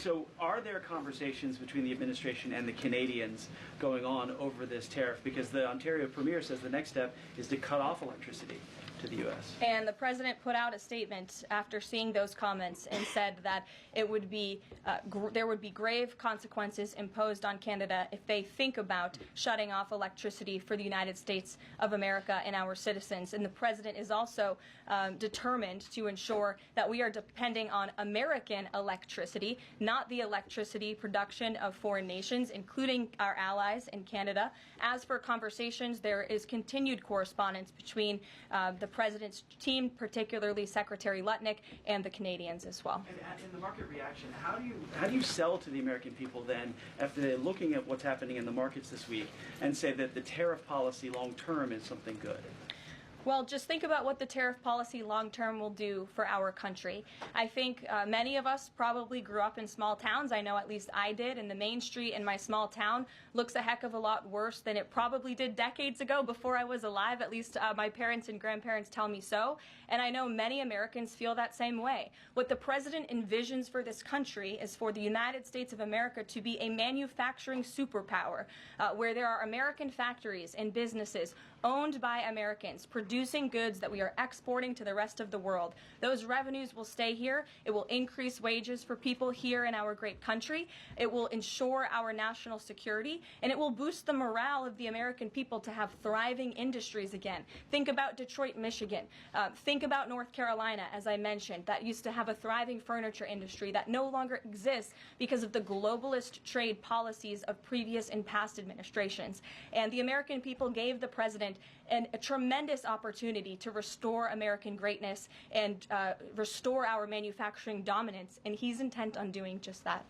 So are there conversations between the administration and the Canadians going on over this tariff? Because the Ontario Premier says the next step is to cut off electricity to the U.S. And the president put out a statement after seeing those comments and said that it would be there would be grave consequences imposed on Canada if they think about shutting off electricity for the United States of America and our citizens. And the president is also determined to ensure that we are depending on American electricity, not the electricity production of foreign nations, including our allies in Canada. As for conversations, there is continued correspondence between the president's team, particularly Secretary Lutnick, and the Canadians as well. And in the market reaction, how do you sell to the American people then after they're looking at what's happening in the markets this week and say that the tariff policy long term is something good? Well, just think about what the tariff policy long-term will do for our country. I think many of us probably grew up in small towns. I know at least I did, and the main street in my small town looks a heck of a lot worse than it probably did decades ago before I was alive. At least my parents and grandparents tell me so, and I know many Americans feel that same way. What the president envisions for this country is for the United States of America to be a manufacturing superpower, where there are American factories and businesses owned by Americans, producing goods that we are exporting to the rest of the world. Those revenues will stay here. It will increase wages for people here in our great country. It will ensure our national security, and it will boost the morale of the American people to have thriving industries again. Think about Detroit, Michigan. Think about North Carolina, as I mentioned, that used to have a thriving furniture industry that no longer exists because of the globalist trade policies of previous and past administrations. And the American people gave the president a tremendous opportunity to restore American greatness and restore our manufacturing dominance, and he's intent on doing just that.